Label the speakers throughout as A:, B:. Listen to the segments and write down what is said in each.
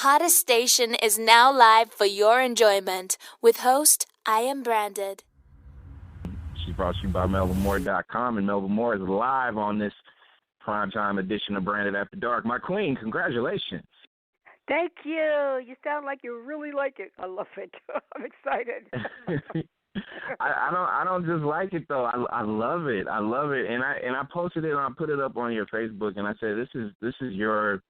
A: hottest station is now live for your enjoyment with host Iambranded.
B: She's brought to you by MelbaMoore.com, and Melba Moore is live on this primetime edition of Branded After Dark. My queen, congratulations.
C: Thank you. You sound like you really like it. I love it. I'm excited.
B: I don't just like it though. I love it. I love it. And I posted it and I put it up on your Facebook and I said this is your,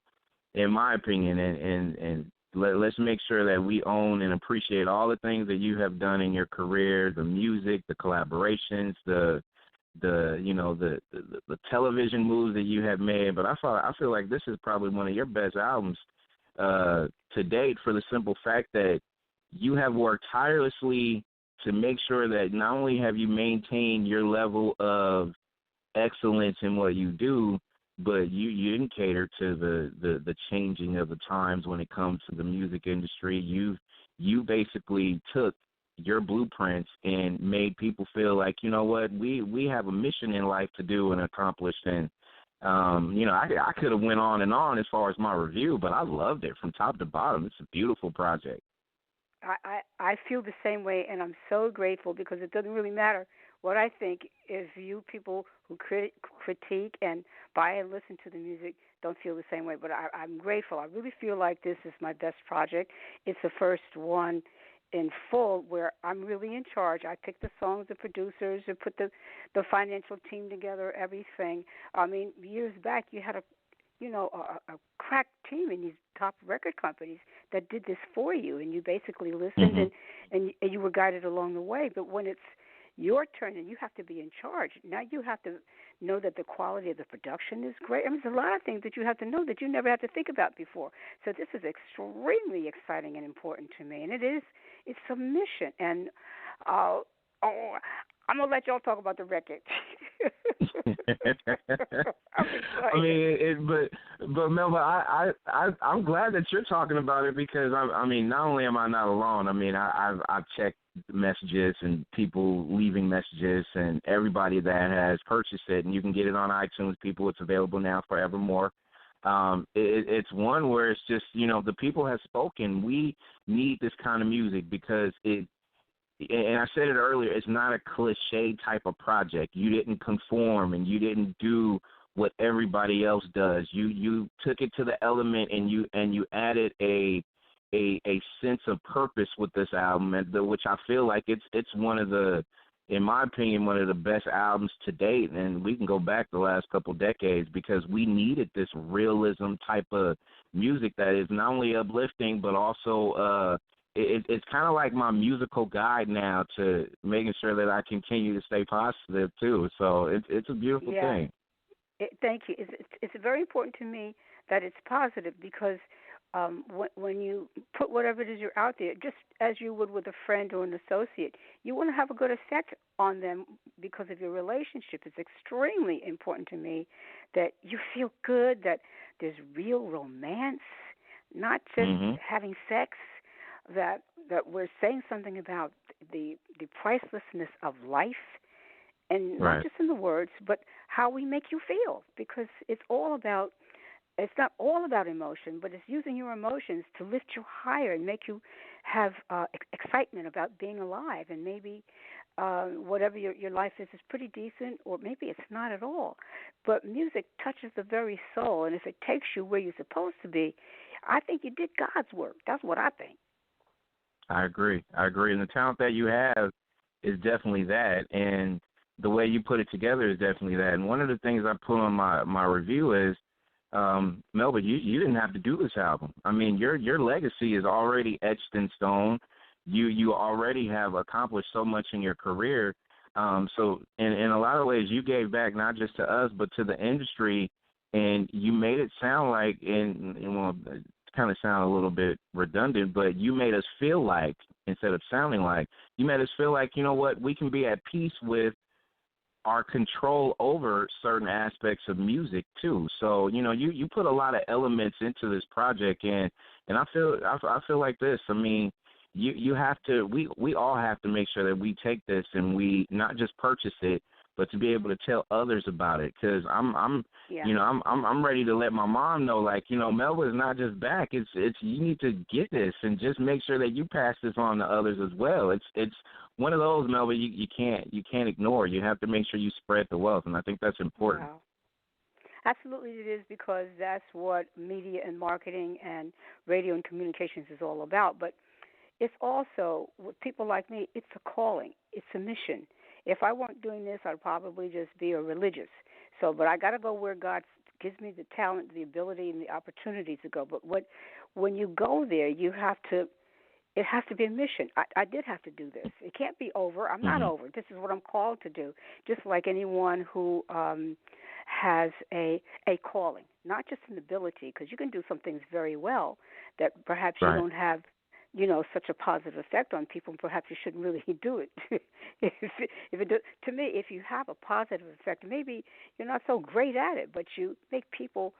B: in my opinion, and let's make sure that we own and appreciate all the things that you have done in your career, the music, the collaborations, the television moves that you have made. But I feel like this is probably one of your best albums to date, for the simple fact that you have worked tirelessly to make sure that not only have you maintained your level of excellence in what you do, but you didn't cater to the changing of the times when it comes to the music industry. You basically took your blueprints and made people feel like, you know what, we have a mission in life to do and accomplish. And I could have went on and on as far as my review, but I loved it from top to bottom. It's a beautiful project.
C: I feel the same way, and I'm so grateful because it doesn't really matter what I think if you people who critique and buy and listen to the music don't feel the same way. But I'm grateful. I really feel like this is my best project. It's the first one in full where I'm really in charge. I pick the songs, the producers, and put the financial team together, everything. I mean, years back you had a crack team in these top record companies that did this for you, and you basically listened and you were guided along the way. But when it's your turn and you have to be in charge, now you have to know that the quality of the production is great. I mean, there's a lot of things that you have to know that you never had to think about before. So this is extremely exciting and important to me, and it's a mission. And I'm going to let y'all talk about the record.
B: I mean, but Melba, I'm glad that you're talking about it because I mean, not only am I not alone. I mean, I've checked messages and people leaving messages and everybody that has purchased it, and you can get it on iTunes. People, it's available now forevermore. It's one where it's just, the people have spoken. We need this kind of music because and I said it earlier, it's not a cliche type of project. You didn't conform and you didn't do what everybody else does. You took it to the element and you added a sense of purpose with this album, which I feel like it's one of the, in my opinion, one of the best albums to date. And we can go back the last couple decades because we needed this realism type of music that is not only uplifting but also it's kind of like my musical guide now to making sure that I continue to stay positive too. So it's a beautiful thing.
C: Thank you. It's very important to me that it's positive because when you put whatever it is you're out there, just as you would with a friend or an associate, you want to have a good effect on them because of your relationship. It's extremely important to me that you feel good, that there's real romance, not just having sex. That we're saying something about the pricelessness of life, and not just in the words, but how we make you feel. Because it's not all about emotion, but it's using your emotions to lift you higher and make you have excitement about being alive. And maybe whatever your life is pretty decent, or maybe it's not at all. But music touches the very soul, and if it takes you where you're supposed to be, I think you did God's work. That's what I think.
B: I agree. And the talent that you have is definitely that. And the way you put it together is definitely that. And one of the things I put on my review is, Melba, you didn't have to do this album. I mean, your legacy is already etched in stone. You already have accomplished so much in your career. So in a lot of ways, you gave back not just to us, but to the industry. And you made it sound like, kind of sound a little bit redundant, but you made us feel like, instead of sounding like, you made us feel like, you know what, we can be at peace with our control over certain aspects of music too. So, you put a lot of elements into this project, and I feel like this. I mean, we all have to make sure that we take this and we not just purchase it, but to be able to tell others about it. Because
C: Yeah.
B: you know, I'm ready to let my mom know, like, you know, Melba is not just back. It's you need to get this and just make sure that you pass this on to others as well. It's one of those, Melba, you can't ignore. You have to make sure you spread the wealth, and I think that's important.
C: Wow. Absolutely, it is, because that's what media and marketing and radio and communications is all about. But it's also, with people like me, it's a calling, it's a mission. If I weren't doing this, I'd probably just be a religious. So, but I got to go where God gives me the talent, the ability, and the opportunity to go. But when you go there, you have to. It has to be a mission. I did have to do this. It can't be over. I'm not
B: Mm-hmm.
C: over. This is what I'm called to do. Just like anyone who has a calling, not just an ability, because you can do some things very well that perhaps you
B: Right.
C: don't have, such a positive effect on people, and perhaps you shouldn't really do it. To me, if you have a positive effect, maybe you're not so great at it, but you make people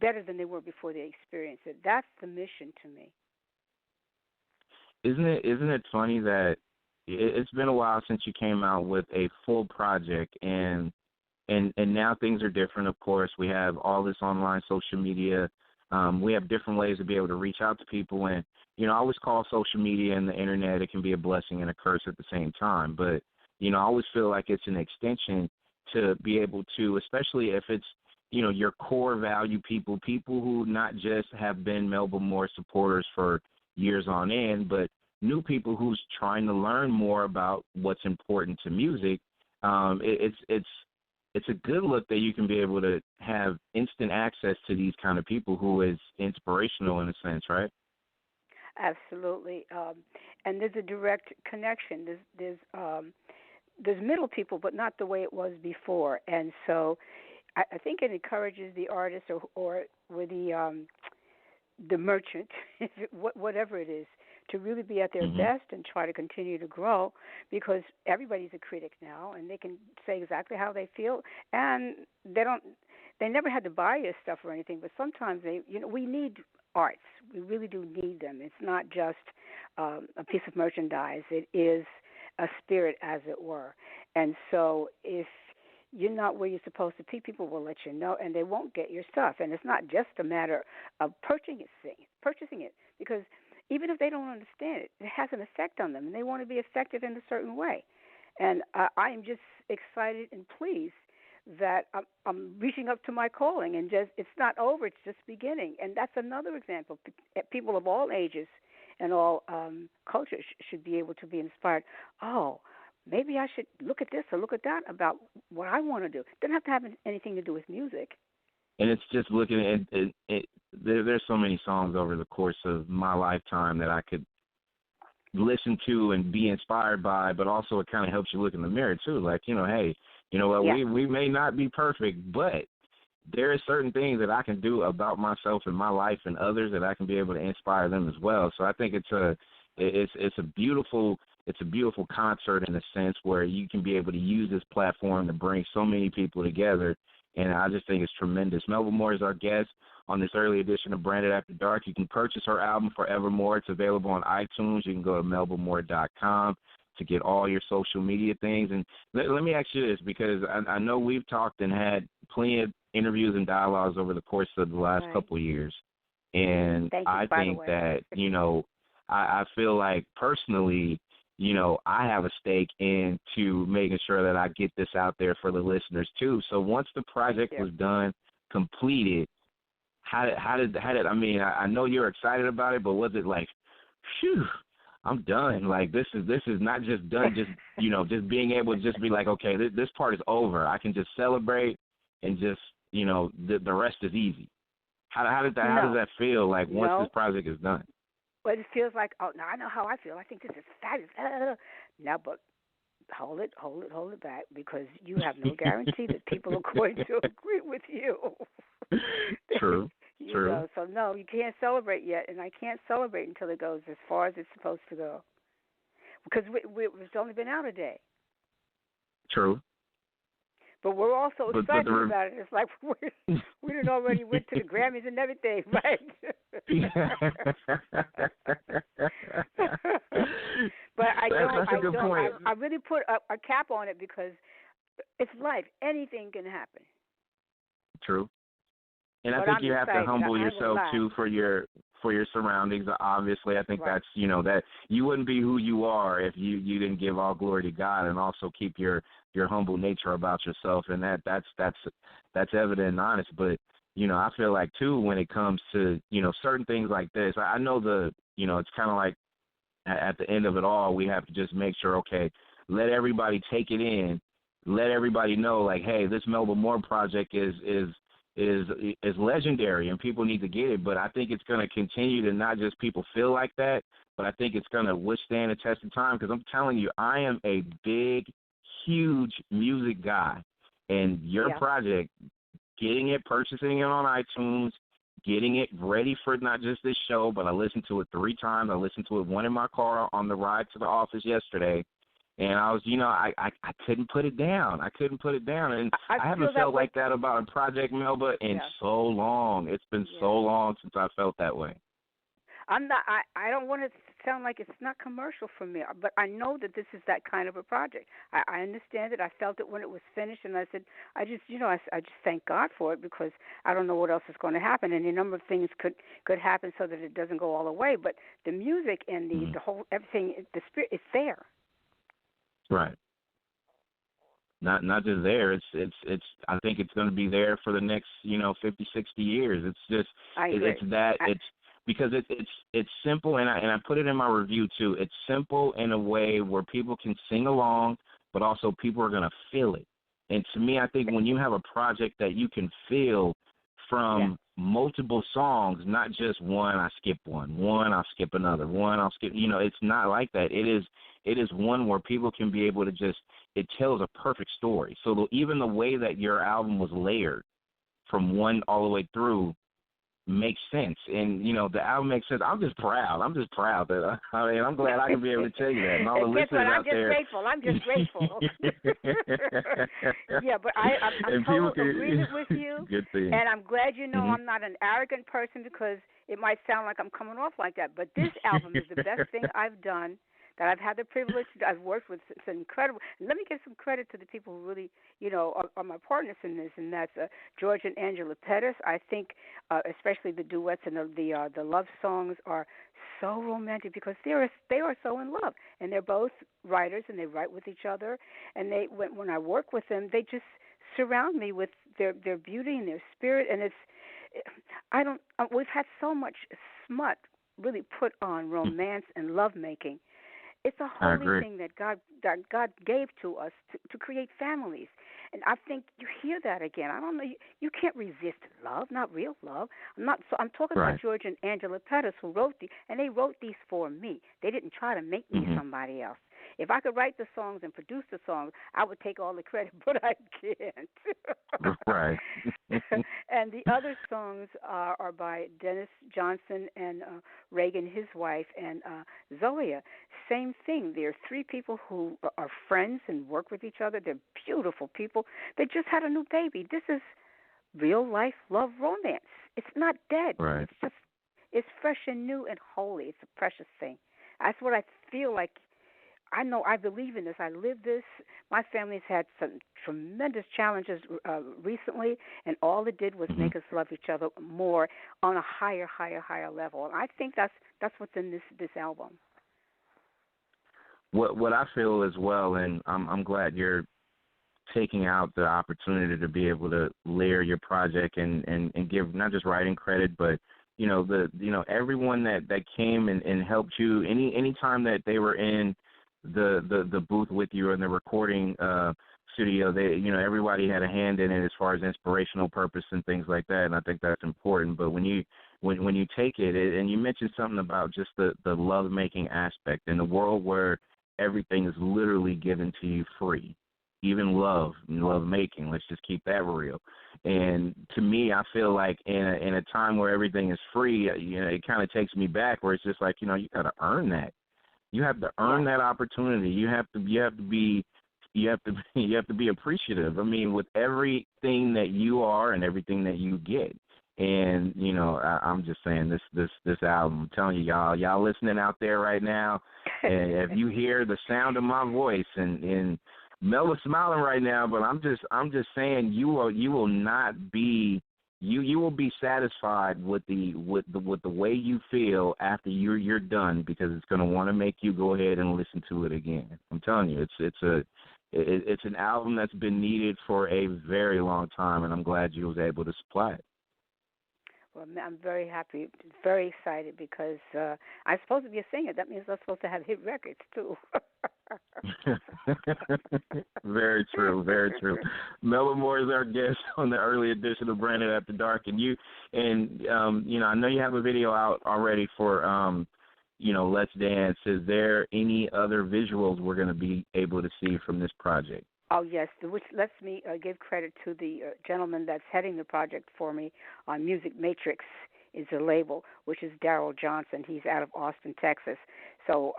C: better than they were before they experienced it. That's the mission to me.
B: Isn't it funny that it's been a while since you came out with a full project, and now things are different. Of course, we have all this online social media. We have different ways to be able to reach out to people, and I always call social media and the internet, it can be a blessing and a curse at the same time. But I always feel like it's an extension to be able to, especially if it's your core value people who not just have been Melba Moore supporters for years on end, but new people who's trying to learn more about what's important to music. It's a good look that you can be able to have instant access to these kind of people who is inspirational in a sense, right?
C: Absolutely, and there's a direct connection. There's middle people, but not the way it was before, and so I think it encourages the artist or the merchant, whatever it is, to really be at their
B: Mm-hmm.
C: best and try to continue to grow, because everybody's a critic now and they can say exactly how they feel, and they never had to buy your stuff or anything, but sometimes we need arts. We really do need them. It's not just a piece of merchandise. It is a spirit, as it were. And so if you're not where you're supposed to be, people will let you know, and they won't get your stuff. And it's not just a matter of purchasing it, because even if they don't understand it, it has an effect on them, and they want to be affected in a certain way. And I am just excited and pleased that I'm reaching up to my calling, and it's not over, it's just beginning. And that's another example. People of all ages and all cultures should be able to be inspired. Oh, maybe I should look at this or look at that about what I want to do. It doesn't have to have anything to do with music.
B: And it's just looking at it. There's so many songs over the course of my lifetime that I could listen to and be inspired by, but also it kind of helps you look in the mirror too. Like, hey, you know what,
C: Yeah.
B: we may not be perfect, but there are certain things that I can do about myself and my life and others that I can be able to inspire them as well. So I think it's a beautiful concert in a sense where you can be able to use this platform to bring so many people together. And I just think it's tremendous. Melba Moore is our guest on this early edition of Branded After Dark. You can purchase her album Forevermore. It's available on iTunes. You can go to melbamore.com to get all your social media things. And let me ask you this, because I know we've talked and had plenty of interviews and dialogues over the course of the last couple of years. And
C: Thank you,
B: I
C: by the
B: think
C: way.
B: that, I feel like personally, I have a stake into making sure that I get this out there for the listeners too. So once the project was done, completed, how did I mean, I know you're excited about it, but was it like, phew, I'm done. Like this is not just done, just just being able to just be like, okay, this part is over. I can just celebrate and just the rest is easy. How does that feel like once this project is done?
C: But it feels like, oh, now I know how I feel. I think this is fabulous. Now, but hold it back, because you have no guarantee that people are going to agree with you.
B: True. True.
C: So, no, you can't celebrate yet, and I can't celebrate until it goes as far as it's supposed to go. Because it's only been out a day.
B: True.
C: But we're also excited about it. It's like we done already went to the Grammys and everything, right? But I really put a cap on it, because It's life. Anything can happen.
B: True. And I
C: But
B: think
C: I'm
B: you have to
C: excited.
B: humble
C: I ain't gonna
B: yourself
C: lie.
B: too for your surroundings. Obviously, I think
C: Right.
B: that's that you wouldn't be who you are if you didn't give all glory to God and also keep your humble nature about yourself. And that's evident and honest. But I feel like too when it comes to certain things like this, I know it's kind of like at the end of it all, we have to just make sure, okay, let everybody take it in, let everybody know, like, hey, this Melba Moore project is legendary and people need to get it. But I think it's going to continue to not just people feel like that, but I think it's going to withstand the test of time because I'm telling you, I am a big, huge music guy. And your project, getting it, purchasing it on iTunes, getting it ready for not just this show, but I listened to it 3 times. I listened to it one in my car on the ride to the office yesterday. And I was, I couldn't put it down. I couldn't put it down. And I haven't felt like that about a project, Melba, in so long. It's been so long since I felt that way.
C: I'm not. I don't want to sound like it's not commercial for me, but I know that this is that kind of a project. I understand it. I felt it when it was finished, and I said, I just thank God for it because I don't know what else is going to happen, and a number of things could happen so that it doesn't go all the way. But the music and the whole everything, the spirit, it's there.
B: Right. Not just there. It's I think it's going to be there for the next 50, 60 years. It's just it's because it's simple, and I put it in my review too. It's simple in a way where people can sing along, but also people are going to feel it. And to me, I think when you have a project that you can feel from multiple songs, not just one, I skip one, I'll skip another, one, I'll skip, it's not like that. It is one where people can be able to just, it tells a perfect story. So even the way that your album was layered from one all the way through makes sense. And, the album makes sense. I'm just proud that, I'm glad I can be able to tell you that. And all the listeners out there.
C: I'm just grateful. Yeah, but I'm total agreement with you.
B: Good thing.
C: And I'm glad I'm not an arrogant person because it might sound like I'm coming off like that. But this album is the best thing I've done. That I've had the privilege, I've worked with. It's incredible. And let me give some credit to the people who really, are my partners in this, and that's George and Angela Pettis. I think, especially the duets and the love songs are so romantic because they are so in love, and they're both writers, and they write with each other. And when I work with them, they just surround me with their beauty and their spirit, and we've had so much smut really put on romance and lovemaking. It's a holy thing that God gave to us to create families. And I think you hear that again. I don't know. You can't resist love, not real love. I'm talking about George and Angela Pettis who wrote and they wrote these for me. They didn't try to make me somebody else. If I could write the songs and produce the songs, I would take all the credit, but I can't.
B: Right.
C: And the other songs are by Dennis Johnson and Reagan, his wife, and Zoya. Same thing. There are 3 people who are friends and work with each other. They're beautiful people. They just had a new baby. This is real life love romance. It's not dead.
B: Right.
C: It's fresh and new and holy. It's a precious thing. That's what I feel like. I know I believe in this. I live this. My family's had some tremendous challenges recently, and all it did was make us love each other more on a higher level. And I think that's what's in this album.
B: What I feel as well, and I'm glad you're taking out the opportunity to be able to layer your project and give not just writing credit, but everyone that came and helped you any time that they were in the booth with you in the recording studio, everybody had a hand in it as far as inspirational purpose and things like that, and I think that's important. But when you take it, and you mentioned something about just the love making aspect in the world where everything is literally given to you free, even love making. Let's just keep that real. And to me, I feel like in a time where everything is free, it kind of takes me back where it's just like you got to earn that. You have to earn that opportunity. You have to be appreciative. I mean, with everything that you are and everything that you get. And I'm just saying this album. I'm telling you, y'all listening out there right now. And if you hear the sound of my voice and Melba's smiling right now, but I'm just saying you will not be you will be satisfied with the way you feel after you're done, because it's going to want to make you go ahead and listen to it again. I'm telling you, it's an album that's been needed for a very long time, and I'm glad you was able to supply it.
C: Well, I'm very happy, very excited, because I'm supposed to be a singer. That means I'm supposed to have hit records, too.
B: Very true, very true. Melba Moore is our guest on the early edition of Branded After Dark, and I know you have a video out already for Let's Dance. Is there any other visuals we're going to be able to see from this project?
C: Oh, yes, which lets me give credit to the gentleman that's heading the project for me on Music Matrix is the label, which is Daryl Johnson. He's out of Austin, Texas. So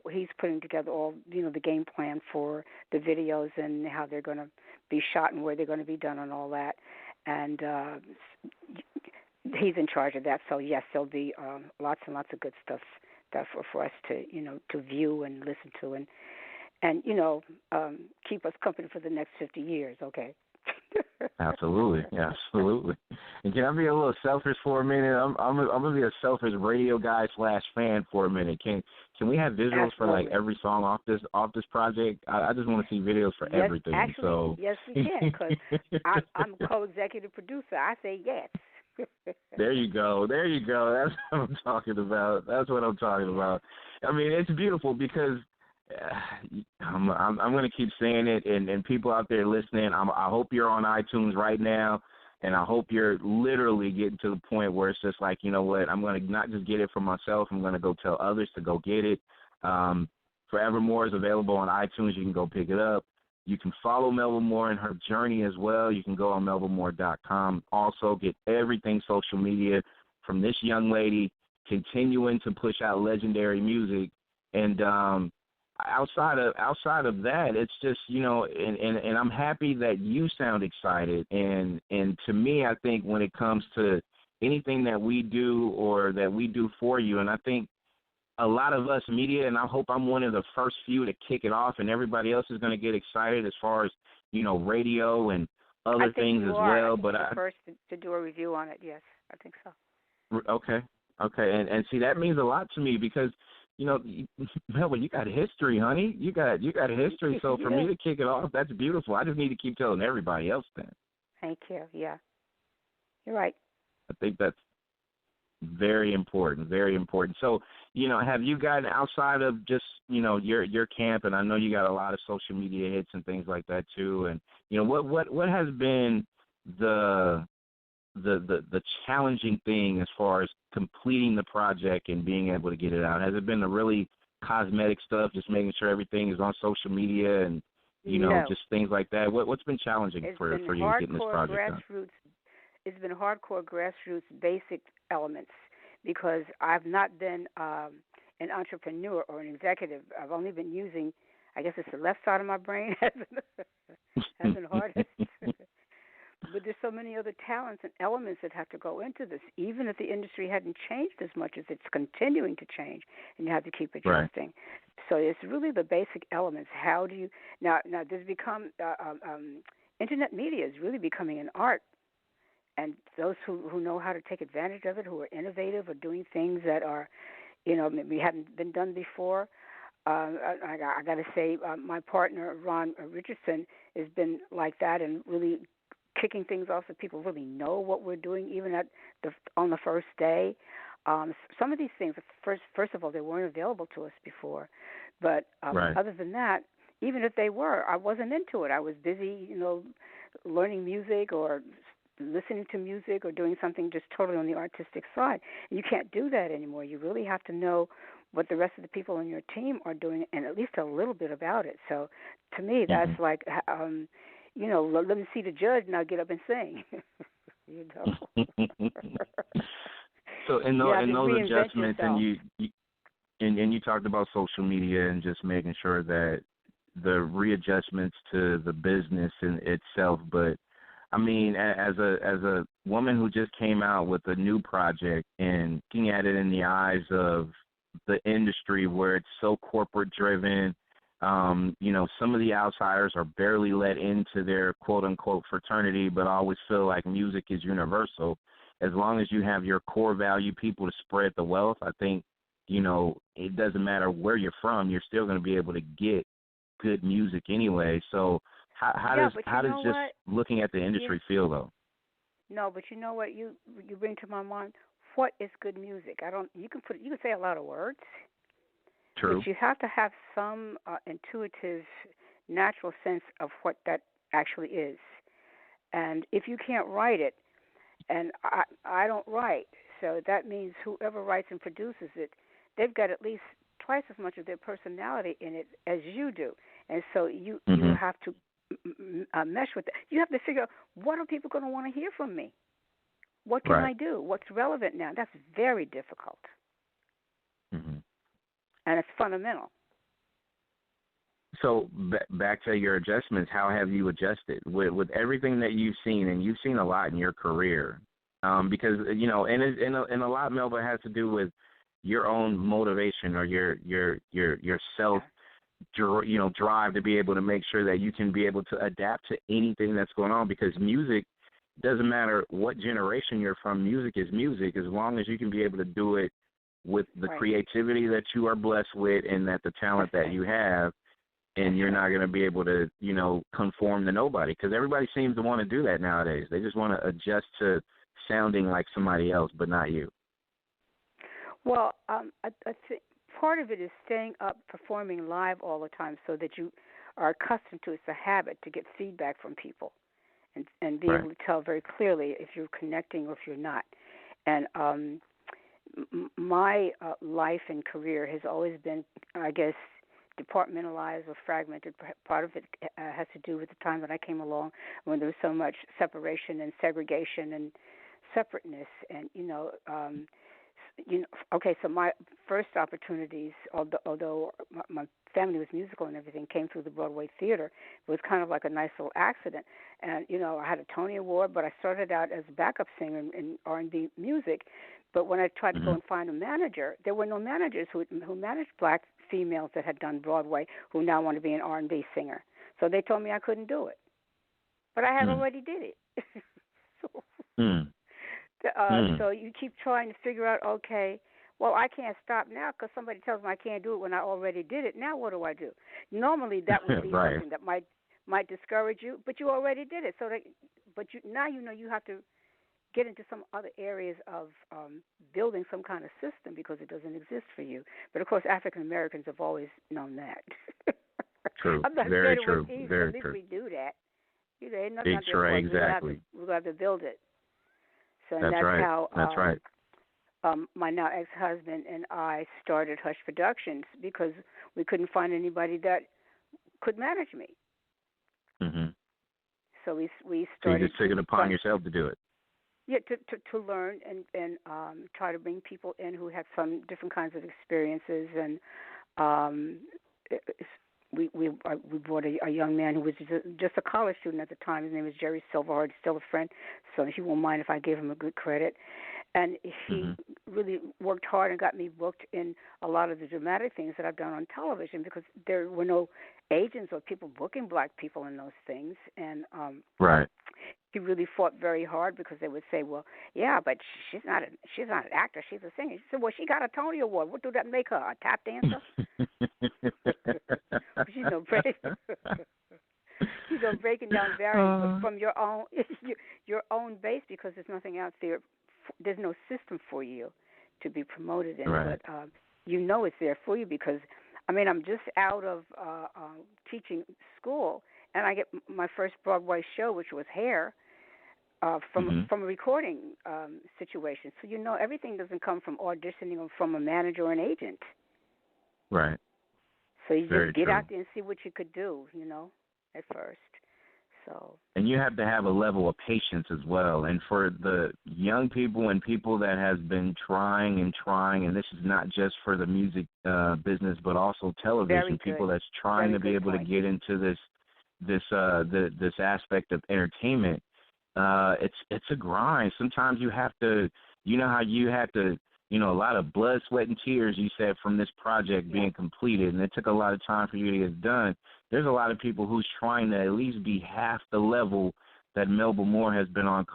C: he's putting together all, the game plan for the videos and how they're going to be shot and where they're going to be done and all that. And he's in charge of that. So, yes, there'll be lots and lots of good stuff for us to, to view and listen to and keep us company for the next 50 years, okay?
B: Absolutely. And can I be a little selfish for a minute? I'm gonna be a selfish radio guy / fan for a minute. Can we have visuals for like every song off this project? I just want to see videos for everything.
C: Actually,
B: so
C: yes, we can, because I'm co-executive producer. I say yes.
B: There you go. That's what I'm talking about. I mean, it's beautiful because I'm going to keep saying it, and people out there listening, I hope you're on iTunes right now, and I hope you're literally getting to the point where it's just like, you know what, I'm going to not just get it for myself, I'm going to go tell others to go get it. Forevermore is available on iTunes. You can go pick it up. You can follow Melba Moore in her journey as well. You can go on melbamore.com. Also, get everything social media from this young lady continuing to push out legendary music. And outside of that, it's just, and I'm happy that you sound excited. And to me, I think when it comes to anything that we do or that we do for you, and I think a lot of us media, and I hope I'm one of the first few to kick it off, and everybody else is going to get excited as far as, radio and other things as well.
C: But I first to do a review on it. Yes, I think so.
B: Okay. And see, that means a lot to me because, Melba, you got history, honey. You got history. So for me to kick it off, that's beautiful. I just need to keep telling everybody else then.
C: Thank you. Yeah, you're right.
B: I think that's very important, very important. So, have you gotten outside of just, your camp, and I know you got a lot of social media hits and things like that too, and, what has been the challenging thing as far as completing the project and being able to get it out? Has it been the really cosmetic stuff, just making sure everything is on social media and, just things like that? What's been challenging for you getting this project done?
C: It's been hardcore grassroots basic elements because I've not been an entrepreneur or an executive. I've only been using, I guess it's the left side of my brain as an artist. But there's so many other talents and elements that have to go into this, even if the industry hadn't changed as much as it's continuing to change, and you have to keep adjusting. Right. So it's really the basic elements. How do you now? There's become internet media is really becoming an art, and those who know how to take advantage of it, who are innovative, are doing things that are, maybe hadn't been done before. I got to say, my partner Ron Richardson has been like that, and really kicking things off so people really know what we're doing, even on the first day. Some of these things, first of all, they weren't available to us before. But
B: right.
C: Other than that, even if they were, I wasn't into it. I was busy, learning music or listening to music or doing something just totally on the artistic side. And you can't do that anymore. You really have to know what the rest of the people on your team are doing and at least a little bit about it. So to me, that's like... let me see the judge, now get up and sing.
B: So in those adjustments, and you talked about social media and just making sure that the readjustments to the business in itself. But I mean, as a woman who just came out with a new project and looking at it in the eyes of the industry where it's so corporate driven, Some of the outsiders are barely let into their quote-unquote fraternity, but always feel like music is universal. As long as you have your core value people to spread the wealth, I think, it doesn't matter where you're from, you're still going to be able to get good music anyway. So how does just looking at the industry feel, though?
C: No, but you know what you bring to my mind? What is good music? You can say a lot of words.
B: True.
C: But you have to have some intuitive, natural sense of what that actually is. And if you can't write it, and I don't write, so that means whoever writes and produces it, they've got at least twice as much of their personality in it as you do. And so you have to mesh with that. You have to figure out, what are people going to want to hear from me? What can I do? What's relevant now? That's very difficult.
B: Mm-hmm.
C: And it's fundamental.
B: So back to your adjustments, how have you adjusted with everything that you've seen, and you've seen a lot in your career? Because and a lot, Melba, has to do with your own motivation or your self, drive to be able to make sure that you can be able to adapt to anything that's going on. Because music doesn't matter what generation you're from. Music is music, as long as you can be able to do it with the creativity that you are blessed with, and that the talent that you have, and you're not going to be able to, conform to nobody, because everybody seems to want to do that nowadays. They just want to adjust to sounding like somebody else, but not you.
C: Well, I think part of it is staying up, performing live all the time, so that you are accustomed to it. It's a habit to get feedback from people, and be able to tell very clearly if you're connecting or if you're not. And my life and career has always been, I guess, departmentalized or fragmented. Part of it has to do with the time that I came along, when there was so much separation and segregation and separateness. And so my first opportunities, although my family was musical and everything, came through the Broadway theater. It was kind of like a nice little accident. And I had a Tony Award, but I started out as a backup singer in R&B music. But when I tried to go and find a manager, there were no managers who managed black females that had done Broadway who now want to be an R&B singer. So they told me I couldn't do it. But I had already did it. So you keep trying to figure out, okay, well, I can't stop now because somebody tells me I can't do it when I already did it. Now what do I do? Normally that would be something that might discourage you, but you already did it. So now you have to get into some other areas of building some kind of system, because it doesn't exist for you. But, of course, African Americans have always known that.
B: True.
C: I'm not
B: Very
C: saying
B: true.
C: it was easy.
B: Very
C: At least
B: true.
C: we do that.
B: Exactly.
C: We'll have to build it. So
B: that's right.
C: How
B: that's right.
C: My now ex-husband and I started Hush Productions, because we couldn't find anybody that could manage me.
B: Mm-hmm.
C: So we started.
B: So you just took it upon yourself to do it.
C: Yeah, to learn and try to bring people in who had some different kinds of experiences, and we brought a young man who was just a college student at the time. His name was Jerry Silverhard, still a friend, so he won't mind if I gave him a good credit. And he really worked hard and got me booked in a lot of the dramatic things that I've done on television, because there were no agents or people booking black people in those things. And he really fought very hard, because they would say, well, yeah, but she's not an actor, she's a singer. He said, well, she got a Tony Award. What do that make her, a tap dancer? She's no breaking down barriers from your own base, because there's nothing out there. There's no system for you to be promoted in, but it's there for you, because I'm just out of teaching school, and I get my first Broadway show, which was Hair, from a recording situation. So everything doesn't come from auditioning or from a manager or an agent.
B: Right.
C: So you just get out there and see what you could do, at first. So. And
B: you have to have a level of patience as well. And for the young people and people that has been trying, and this is not just for the music business, but also television, people that's trying to be able to get into this aspect of entertainment. It's a grind. Sometimes you have to, how you had to a lot of blood, sweat, and tears, you said, from this project being completed, and it took a lot of time for you to get done. There's a lot of people who's trying to at least be half the level that Melba Moore has been on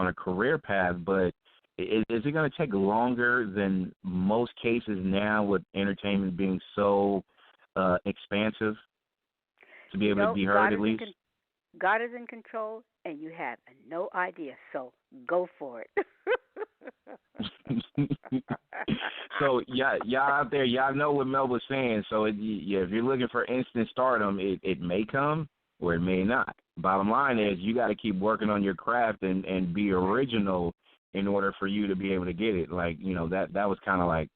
B: a career path, but is it going to take longer than most cases now with entertainment being so expansive to be able to be heard at least?
C: God is in control, and you have no idea, so go for it.
B: So y'all out there, y'all know what Melba's saying. So if you're looking for instant stardom, it may come or it may not. Bottom line is you got to keep working on your craft and be original in order for you to be able to get it. Like, that was kind of like,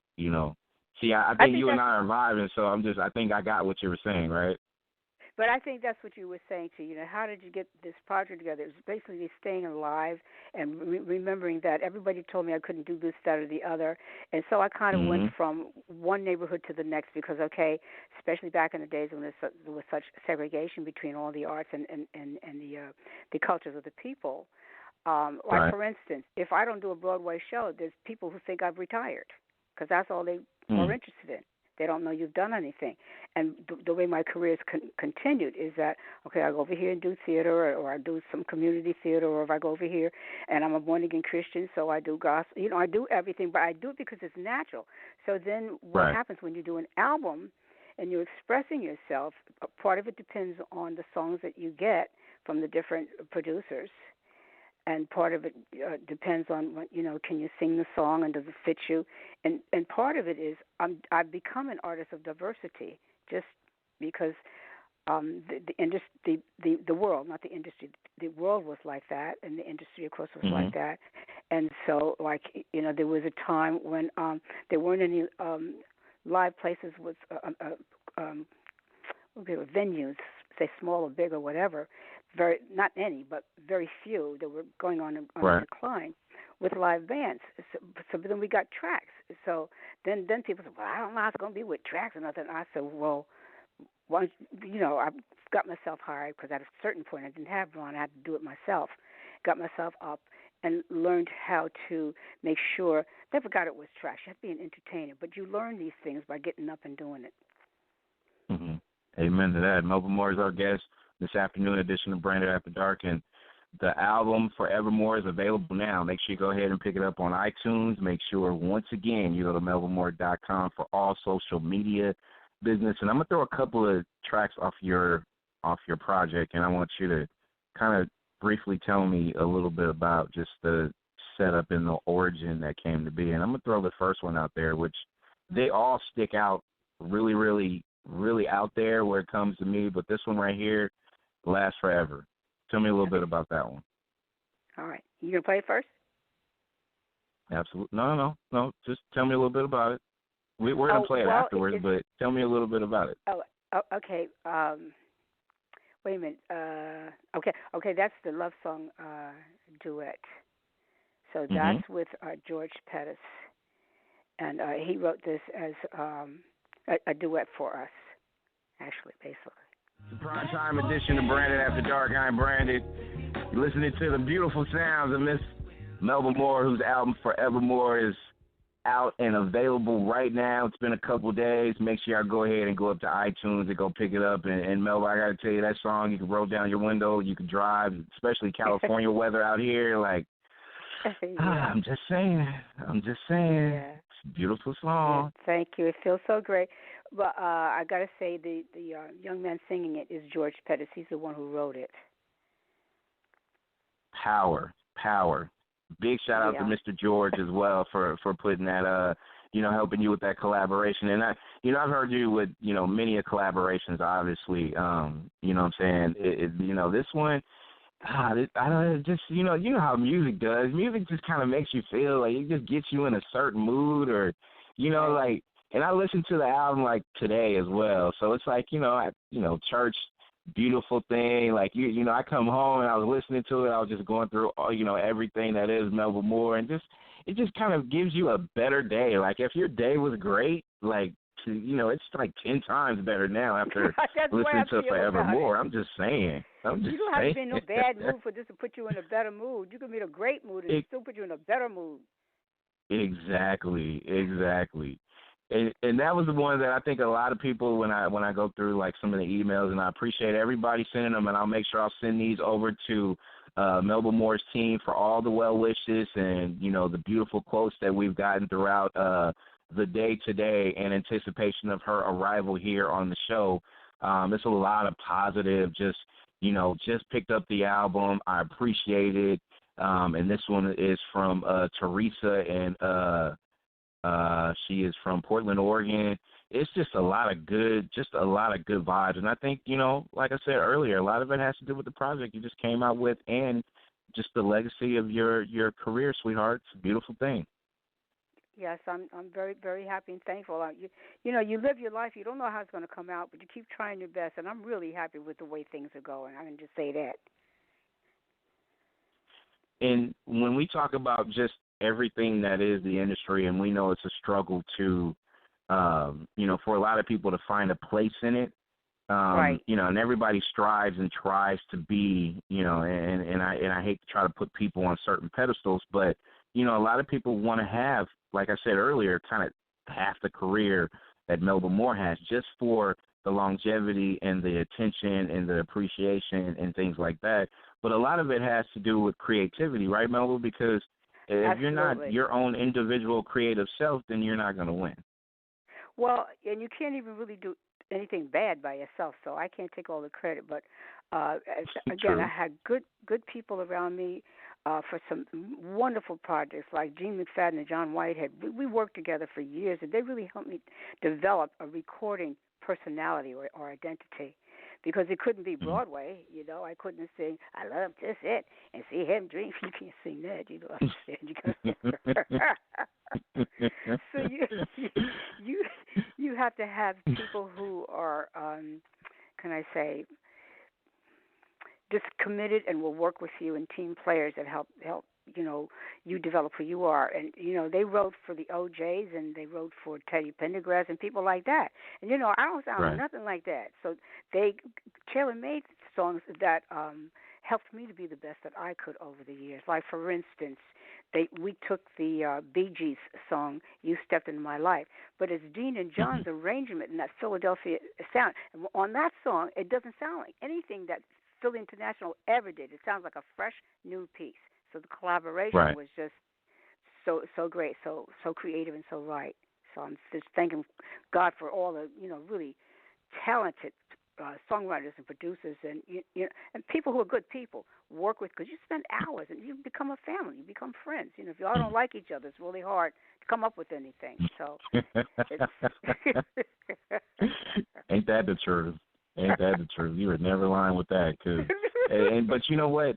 B: see, I think you and I are vibing, so I think I got what you were saying, right?
C: But I think that's what you were saying too. How did you get this project together? It's basically staying alive and remembering that everybody told me I couldn't do this, that, or the other, and so I kind of went from one neighborhood to the next because, especially back in the days when there was such segregation between all the arts and the cultures of the people. Like for instance, if I don't do a Broadway show, there's people who think I've retired because that's all they are interested in. They don't know you've done anything. And the way my career has continued is that, I go over here and do theater or I do some community theater, or if I go over here and I'm a born-again Christian, so I do gospel. I do everything, but I do it because it's natural. So then what happens when you do an album and you're expressing yourself, part of it depends on the songs that you get from the different producers. And part of it depends on can you sing the song and does it fit you? And part of it is I've become an artist of diversity just because the industry, the world, not the industry, the world was like that, and the industry, of course, was like that. And so, there was a time when there weren't any live places with venues, say small or big or whatever. Not any, but very few that were going on decline with live bands. So then we got tracks. So then people said, well, I don't know how it's going to be with tracks and nothing. I said, well, I got myself hired because at a certain point I didn't have one. I had to do it myself. Got myself up and learned how to make sure. Never got it was tracks. You have to be an entertainer, but you learn these things by getting up and doing it.
B: Amen to that. Melba Moore is our guest this afternoon edition of Branded After Dark, and the album Forevermore is available now. Make sure you go ahead and pick it up on iTunes. Make sure, once again, you go to melbamore.com for all social media business. And I'm going to throw a couple of tracks off your project, and I want you to kind of briefly tell me a little bit about just the setup and the origin that came to be. And I'm going to throw the first one out there, which they all stick out really, really, really out there where it comes to me, but this one right here, Last Forever. Tell me a little bit about that one.
C: All right. You going to play it first?
B: Absolutely. No. Just tell me a little bit about it. We're going to play it afterwards, but tell me a little bit about it.
C: Oh, okay. Wait a minute. Okay, that's the love song duet. So that's with George Pettis. And he wrote this as a duet for us, actually, basically.
B: The prime time edition of Branded After Dark. I'm Branded. You're listening to the beautiful sounds of Miss Melba Moore, whose album Forevermore is out and available right now. It's been a couple days. Make sure y'all go ahead and go up to iTunes and go pick it up. And Melba, I got to tell you, that song, you can roll down your window, you can drive, especially California weather out here. Like, I'm just saying.
C: Yeah.
B: It's a beautiful song.
C: Yeah, thank you. It feels so great. But I got to say, the young man singing it is George Pettis. He's the one who wrote it.
B: Power. Big shout out to Mr. George as well for putting that, helping you with that collaboration. And I've heard you with, many collaborations, obviously. You know what I'm saying? This one, I don't just, you know how music does. Music just kind of makes you feel like it just gets you in a certain mood or, like, and I listened to the album like today as well. So it's like, church, beautiful thing. Like, I come home and I was listening to it. I was just going through, everything that is Melba Moore, and it just kind of gives you a better day. Like, if your day was great, like, it's like 10 times better now after listening to Forevermore. I'm just saying.
C: You don't have to be in no bad mood for this to put you in a better mood. You can be in a great mood and still put you in a better mood.
B: Exactly. And that was the one that I think a lot of people, when I go through like some of the emails, and I appreciate everybody sending them, and I'll make sure I'll send these over to Melba Moore's team for all the well wishes and, you know, the beautiful quotes that we've gotten throughout the day today in anticipation of her arrival here on the show. It's a lot of positive, just picked up the album. I appreciate it. And this one is from Teresa, and she is from Portland, Oregon. It's just a lot of good vibes. And I think, like I said earlier, a lot of it has to do with the project you just came out with and just the legacy of your career, sweetheart. It's a beautiful thing.
C: Yes, I'm very, very happy and thankful. You live your life. You don't know how it's going to come out, but you keep trying your best. And I'm really happy with the way things are going. I can just say that.
B: And when we talk about just everything that is the industry, and we know it's a struggle to, for a lot of people to find a place in it,
C: right.
B: And everybody strives and tries to be, and I hate to try to put people on certain pedestals, but, a lot of people want to have, like I said earlier, kind of half the career that Melba Moore has, just for the longevity and the attention and the appreciation and things like that. But a lot of it has to do with creativity, right, Melba? Because if
C: Absolutely.
B: you're not your own individual creative self, then you're not going to win.
C: Well, and you can't even really do anything bad by yourself, so I can't take all the credit. But again, I had good people around me for some wonderful projects like Gene McFadden and John Whitehead. We worked together for years, and they really helped me develop a recording personality or identity. Because it couldn't be Broadway, I couldn't sing "I Love This It" and see him dream. You can't sing that, So you have to have people who are, can I say, just committed and will work with you, and team players that help you develop who you are. And they wrote for the OJs, and they wrote for Teddy Pendergrass and people like that. And I don't sound nothing like that. So they tailor-made songs that helped me to be the best that I could over the years. Like, for instance, we took the Bee Gees song "You Stepped Into My Life," but it's Dean and John's arrangement in that Philadelphia sound. And on that song, it doesn't sound like anything that Philly International ever did. It sounds like a fresh new piece. So the collaboration was just so great, so creative and so right. So I'm just thanking God for all the really talented songwriters and producers and and people who are good people work with, because you spend hours and you become a family, you become friends. If y'all don't like each other, it's really hard to come up with anything. So
B: Ain't that the truth? Ain't that the truth? You would never lying with that. But you know what?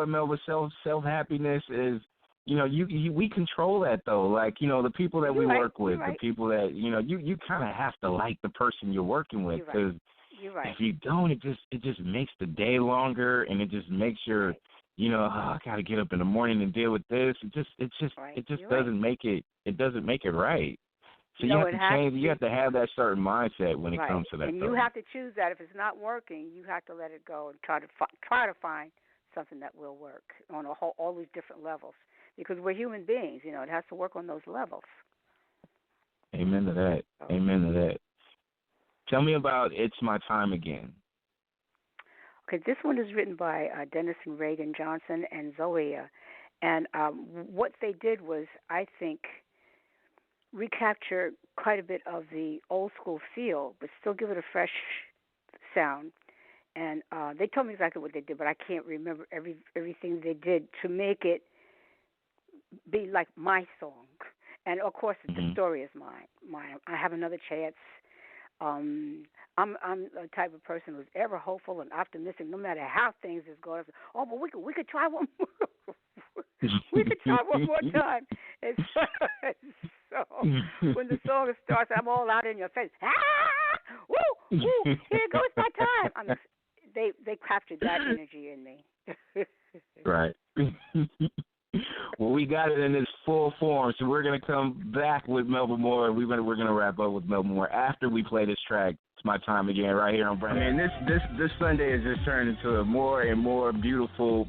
B: Melba, self happiness is, we control that though. Like, the people that we work with, the people that you kind of have to like the person you're working with, because if you don't, it just makes the day longer, and it just makes your I got to get up in the morning and deal with this. It just doesn't make it. It doesn't make it right. So you have to change. You have to have that certain mindset when it comes to that.
C: And you have to choose that. If it's not working, you have to let it go and try to find something that will work on all these different levels. Because we're human beings, it has to work on those levels.
B: Amen to that. Amen to that. Tell me about "It's My Time Again."
C: Okay, this one is written by Dennis and Reagan Johnson and Zoea. And what they did was, I think, recapture quite a bit of the old school feel, but still give it a fresh sound. And they told me exactly what they did, but I can't remember everything they did to make it be like my song. And of course, the story is mine. I have another chance. I'm a type of person who's ever hopeful and optimistic, no matter how things is going. Oh, but we could try one more. We could try one more time. And so when the song starts, I'm all out in your face. Ah, woo, woo! Here goes my time. They captured that energy in me.
B: Right. Well, we got it in its full form, so we're going to come back with Melba Moore. We're going to wrap up with Melba Moore after we play this track. It's my time again right here on Brand. And this Sunday has just turned into a more and more beautiful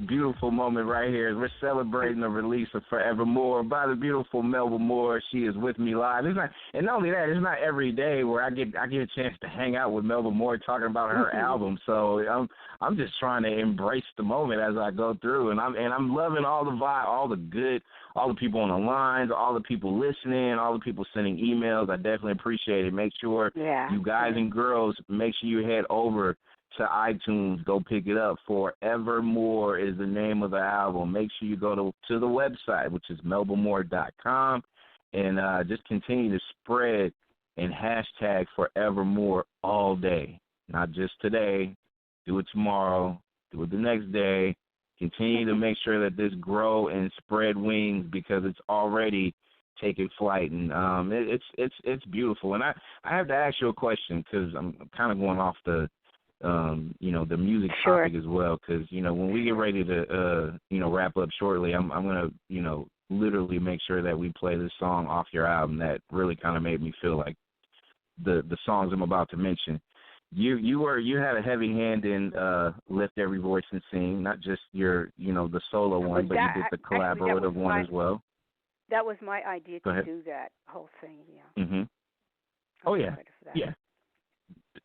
B: moment right here as we're celebrating the release of Forevermore by the beautiful Melba Moore. She is with me live. It's not, and not only that, it's not every day where I get a chance to hang out with Melba Moore talking about her album. So I'm just trying to embrace the moment as I go through, and I'm loving all the vibe, all the good, all the people on the lines, all the people listening, all the people sending emails. I definitely appreciate it. Make sure you guys and girls, make sure you head over to iTunes, go pick it up. Forevermore is the name of the album. Make sure you go to the website, which is melbamore.com, and just continue to spread and hashtag Forevermore all day. Not just today. Do it tomorrow. Do it the next day. Continue to make sure that this grow and spread wings because it's already taking flight, and it's beautiful. And I have to ask you a question because I'm kind of going off the the music topic as well, because when we get ready to wrap up shortly, I'm gonna literally make sure that we play this song off your album that really kind of made me feel like the songs I'm about to mention. You had a heavy hand in Lift Every Voice and Sing, not just your the solo one, but you did the collaborative one as well.
C: That was my idea to do that whole thing. Yeah.
B: Mhm. Oh yeah. Yeah.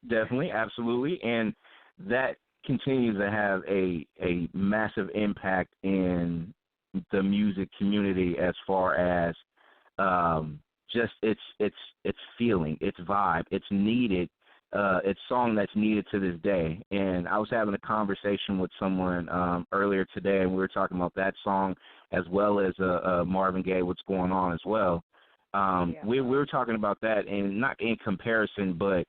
B: Definitely, absolutely, and that continues to have a massive impact in the music community as far as just its feeling, its vibe, it's needed. It's song that's needed to this day. And I was having a conversation with someone earlier today, and we were talking about that song as well as Marvin Gaye, What's Going On as well. We were talking about that, and not in comparison, but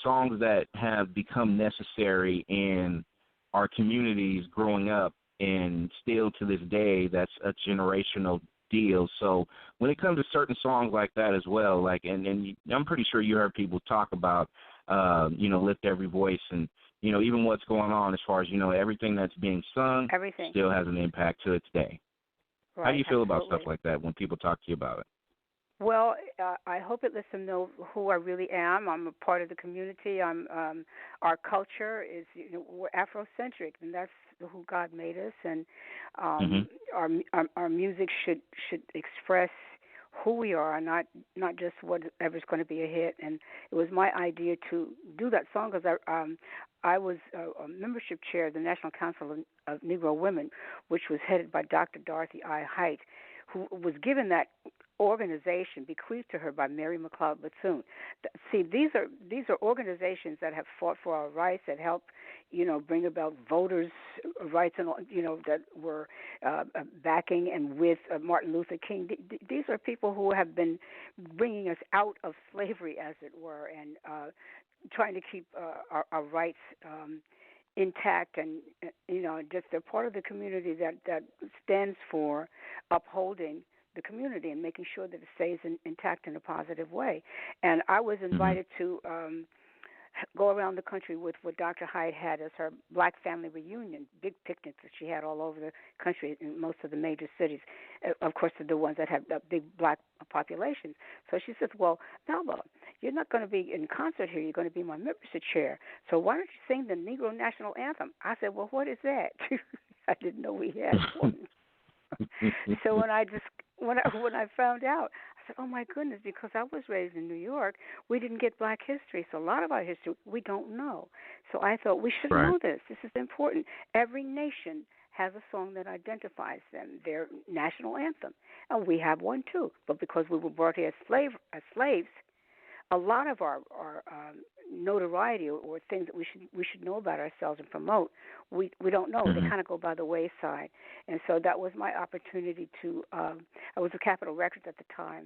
B: songs that have become necessary in our communities growing up, and still to this day, that's a generational deal. So when it comes to certain songs like that as well, like and I'm pretty sure you heard people talk about Lift Every Voice, and even what's going on as far as everything that's being sung still has an impact to it today.
C: Right,
B: how do you feel about stuff like that when people talk to you about it?
C: Well, I hope it lets them know who I really am. I'm a part of the community. Our culture is, we're Afrocentric, and that's who God made us. And our music should express who we are, not just whatever's going to be a hit. And it was my idea to do that song because I was a membership chair of the National Council of Negro Women, which was headed by Dr. Dorothy I. Height, who was given that organization bequeathed to her by Mary McLeod Bethune. See, these are organizations that have fought for our rights, that help, bring about voters' rights, and that were backing and with Martin Luther King. These are people who have been bringing us out of slavery, as it were, and trying to keep our rights intact, and just they're part of the community that stands for upholding the community and making sure that it stays intact in a positive way. And I was invited to go around the country with what Dr. Hyde had as her Black family reunion, big picnics that she had all over the country in most of the major cities, of course, the ones that have big Black populations. So she says, well, Melba, you're not going to be in concert here. You're going to be my membership chair. So why don't you sing the Negro National Anthem? I said, well, what is that? I didn't know we had one. So when I found out, I said, oh, my goodness, because I was raised in New York, we didn't get Black history. So a lot of our history we don't know. So I thought we should know this. This is important. Every nation has a song that identifies them, their national anthem. And we have one, too. But because we were brought here as slaves, a lot of our notoriety or things that we should know about ourselves and promote, we don't know. They kind of go by the wayside. And so that was my opportunity to I was with Capitol Records at the time,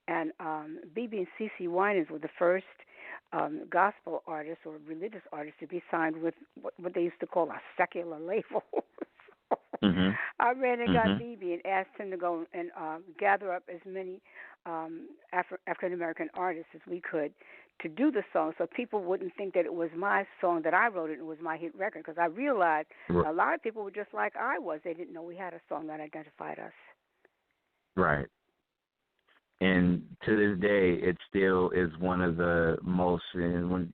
C: and BB and CC Winans were the first gospel artists or religious artists to be signed with what they used to call a secular label. I ran and got BB and asked him to go and gather up as many African American artists as we could to do the song, so people wouldn't think that it was my song that I wrote. It was my hit record, because I realized a lot of people were just like I was. They didn't know we had a song that identified us.
B: Right. and to this day, it still is one of the most, and when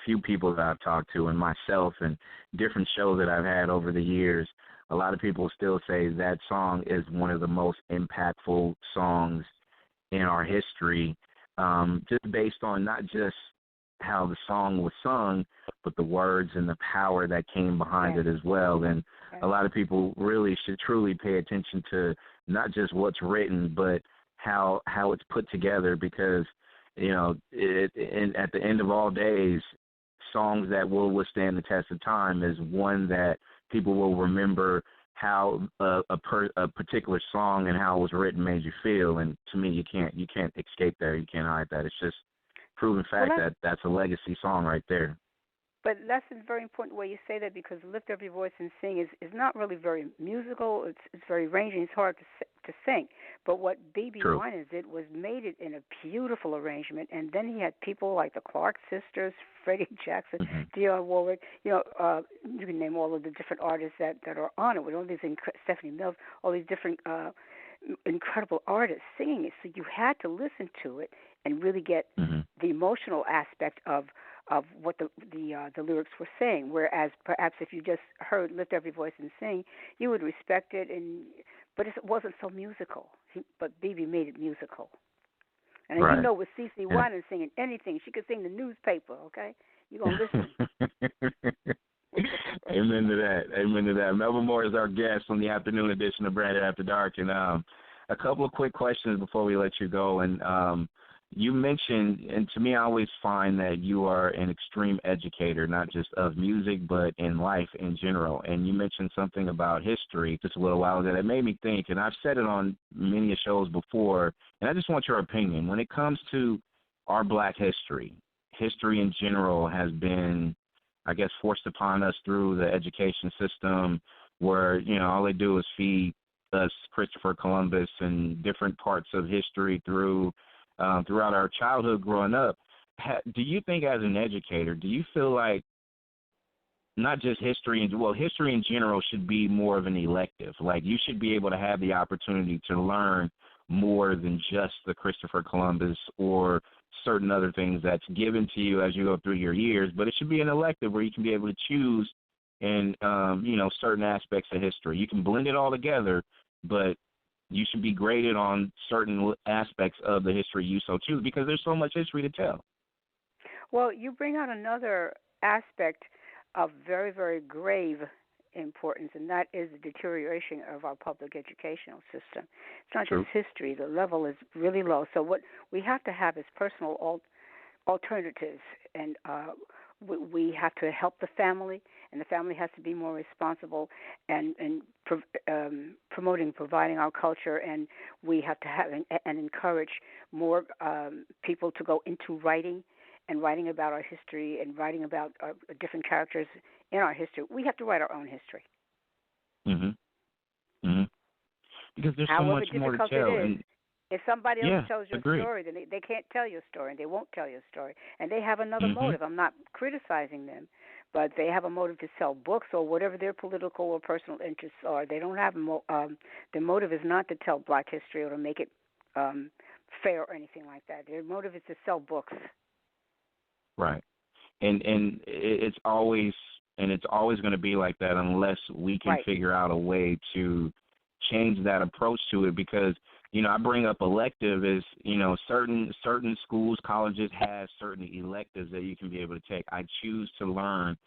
B: few people that I've talked to, and myself, and different shows that I've had over the years, a lot of people still say that song is one of the most impactful songs in our history, just based on not just how the song was sung, but the words and the power that came behind it as well. And a lot of people really should truly pay attention to not just what's written, but how it's put together, because and at the end of all days, songs that will withstand the test of time is one that people will remember how a particular song and how it was written made you feel. And to me, you can't escape that. You can't hide that. It's just proven fact that that's a legacy song right there.
C: But that's a very important way you say that, because Lift Every Voice and Sing is not really very musical. It's very ranging. It's hard to sing. But what B.B. Winans did was made it in a beautiful arrangement, and then he had people like the Clark sisters, Freddie Jackson, Dionne Warwick. You can name all of the different artists that are on it, with all these Stephanie Mills, all these different incredible artists singing it. So you had to listen to it and really get the emotional aspect of what the lyrics were saying. Whereas perhaps if you just heard Lift Every Voice and Sing, you would respect it, but it wasn't so musical. But B.B. made it musical. And you know, with C.C. Winans singing anything, she could sing the newspaper, okay? You're going to listen.
B: Amen to that. Amen to that. Melba Moore is our guest on the afternoon edition of Branded After Dark. And a couple of quick questions before we let you go. And you mentioned, and to me, I always find that you are an extreme educator, not just of music, but in life in general. And you mentioned something about history just a little while ago that made me think, and I've said it on many shows before, and I just want your opinion. When it comes to our black history in general has been, I guess, forced upon us through the education system, where, all they do is feed us Christopher Columbus and different parts of history throughout our childhood growing up. Do you think, as an educator, do you feel like not just history in general should be more of an elective? Like, you should be able to have the opportunity to learn more than just the Christopher Columbus or certain other things that's given to you as you go through your years, but it should be an elective where you can be able to choose and, certain aspects of history. You can blend it all together, but you should be graded on certain aspects of the history you so choose, because there's so much history to tell.
C: Well, you bring out another aspect of very, very grave importance, and that is the deterioration of our public educational system. It's not just history. The level is really low. So what we have to have is personal alternatives, and we have to help the family, and the family has to be more responsible and providing our culture, and we have to have and encourage more people to go into writing about our history and writing about different characters in our history. We have to write our own history.
B: Because there's so much more to tell.
C: If somebody else tells your story, then they can't tell your story, and they won't tell your story. And they have another motive. I'm not criticizing them, but they have a motive to sell books or whatever their political or personal interests are. They don't have their motive is not to tell black history or to make it fair or anything like that. Their motive is to sell books.
B: Right. And it's always going to be like that unless we can figure out a way to change that approach to it. Because I bring up elective as, certain schools, colleges have certain electives that you can be able to take. I choose to learn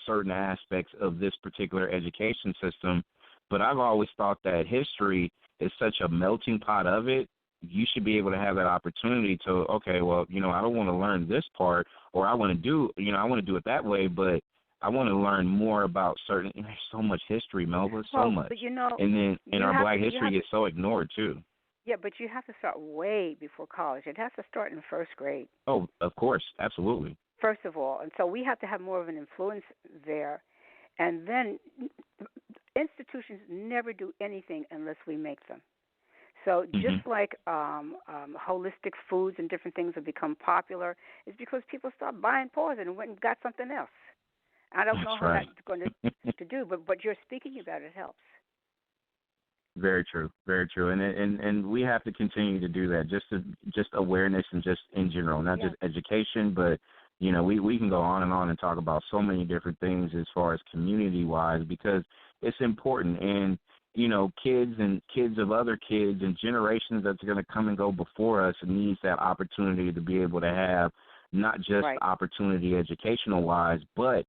B: certain aspects of this particular education system, but I've always thought that history is such a melting pot of it. You should be able to have that opportunity to, okay, well, I don't want to learn this part, or I want to do it that way, but I want to learn more about certain. There's so much history, Melba, so much.
C: But
B: and then our black history gets so ignored too.
C: Yeah, but you have to start way before college. It has to start in first grade.
B: Oh, of course, absolutely.
C: First of all, and so we have to have more of an influence there, and then institutions never do anything unless we make them. So just like holistic foods and different things have become popular, it's because people stopped buying poison and went and got something else. I don't know how that's going to do, but you're speaking about it helps.
B: Very true, very true, and we have to continue to do that. Just awareness and just in general, not just education, but we can go on and talk about so many different things as far as community wise because it's important. And kids of other kids and generations that's going to come and go before us needs that opportunity to be able to have not just opportunity educational wise, but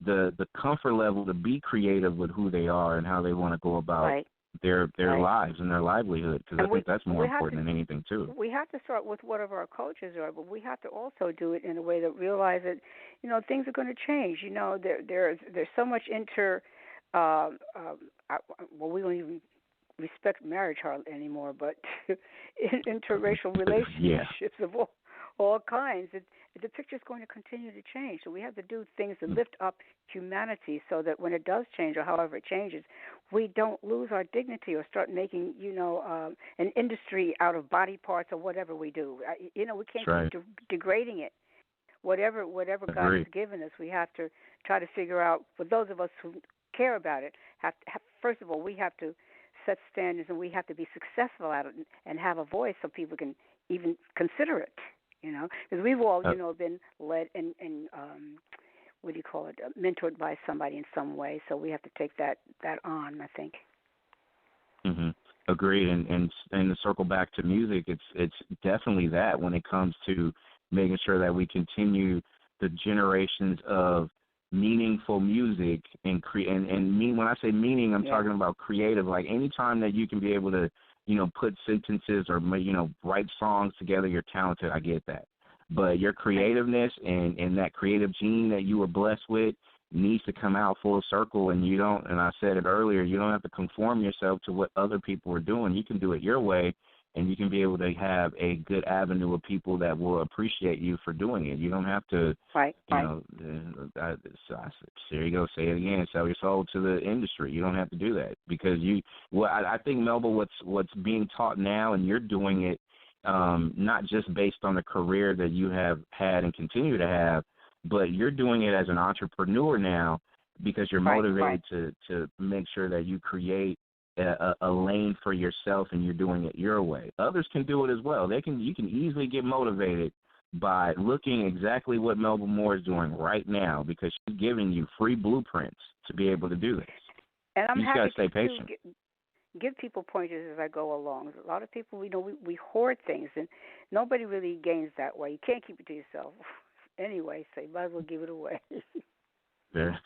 B: the comfort level to be creative with who they are and how they want to go about their lives and their livelihood, because I think that's more important than anything too.
C: We have to start with whatever our cultures are, but we have to also do it in a way that realize that things are going to change. There's so much we don't even respect marriage hardly anymore, but interracial relationships of all kinds. The picture's going to continue to change, so we have to do things to lift up humanity so that when it does change or however it changes, we don't lose our dignity or start making, an industry out of body parts or whatever we do. We can't keep degrading it. Whatever God has given us, we have to try to figure out, for those of us who care about it, first of all, we have to set standards and we have to be successful at it and have a voice so people can even consider it. Because we've all, been led and mentored by somebody in some way. So we have to take that on, I think.
B: Mm-hmm. Agreed. And to circle back to music, it's definitely that when it comes to making sure that we continue the generations of meaningful music and when I say meaning, I'm talking about creative. Like anytime that you can be able to put sentences or, write songs together, you're talented. I get that. But your creativeness and that creative gene that you were blessed with needs to come out full circle. And and I said it earlier, you don't have to conform yourself to what other people are doing. You can do it your way, and you can be able to have a good avenue of people that will appreciate you for doing it. You don't have to, there you go, say it again, sell your soul to the industry. You don't have to do that because I think, Melba, what's being taught now, and you're doing it not just based on the career that you have had and continue to have, but you're doing it as an entrepreneur now because you're motivated to make sure that you create a lane for yourself, and you're doing it your way. Others can do it as well. You can easily get motivated by looking exactly what Melba Moore is doing right now because she's giving you free blueprints to be able to do this.
C: And I'm
B: you just
C: happy
B: got to stay patient.
C: Give people pointers as I go along. A lot of people, we hoard things, and nobody really gains that way. You can't keep it to yourself anyway, so you might as well give it away.
B: Very,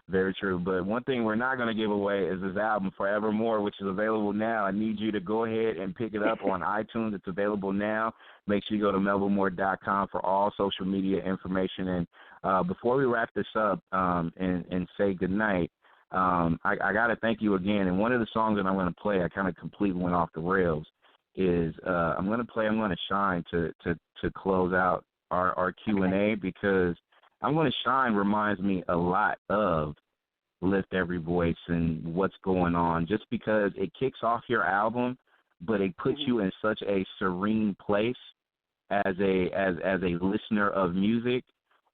B: very true. But one thing we're not going to give away is this album, Forevermore, which is available now. I need you to go ahead and pick it up on iTunes. It's available now. Make sure you go to melbamore.com for all social media information. And before we wrap this up and say goodnight, I got to thank you again. And one of the songs that I'm going to play, I kind of completely went off the rails, is I'm going to Shine to close out our Q&A because I'm Going to Shine reminds me a lot of Lift Every Voice and what's going on, just because it kicks off your album, but it puts you in such a serene place as a listener of music,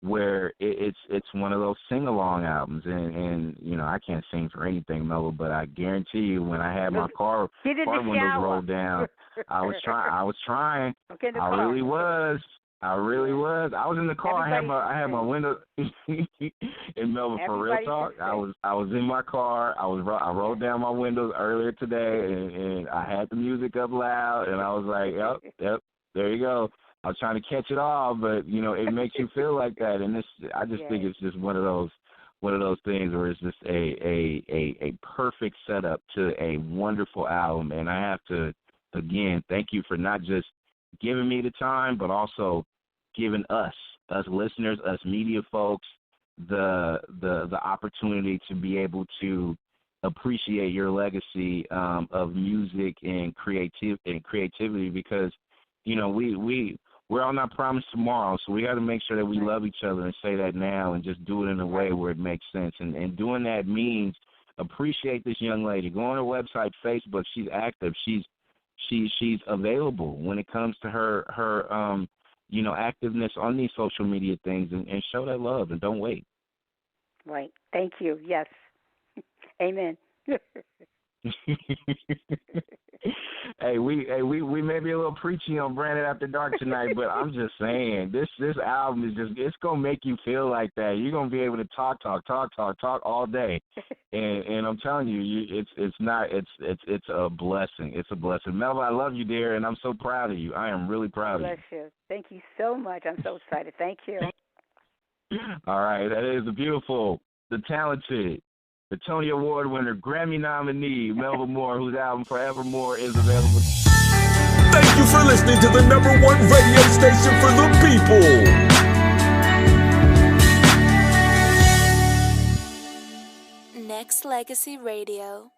B: where it's one of those sing-along albums. And I can't sing for anything, Melba, but I guarantee you when I had my car windows rolled down, I was trying. I really was. I was in the car. I had my window. And Melba, for real talk, I was in my car. I rolled down my windows earlier today, and I had the music up loud, and I was like, yep, there you go. I was trying to catch it all, but it makes you feel like that, and I just think it's just one of those things where it's just a perfect setup to a wonderful album. And I have to again thank you for not just giving me the time, but also giving us listeners, us media folks, the opportunity to be able to appreciate your legacy of music and creativity, because we're all not promised tomorrow, so we got to make sure that we love each other and say that now and just do it in a way where it makes sense. And doing that means appreciate this young lady. Go on her website, Facebook. She's active. She's available when it comes to her activeness on these social media things, and show that love and don't wait.
C: Right. Thank you. Yes. Amen.
B: Hey, we may be a little preachy on Branded After Dark tonight, but I'm just saying this album is it's gonna make you feel like that. You're gonna be able to talk all day, and I'm telling you, it's a blessing. It's a blessing. Melba, I love you, dear, and I'm so proud of you. I am really proud of you.
C: Bless you. Thank you so much. I'm so excited. Thank you.
B: All right, that is the beautiful, the talented, the Tony Award winner, Grammy nominee, Melba Moore, whose album Forevermore is available.
D: Thank you for listening to the #1 radio station for the people.
A: Nexxlegacy Radio.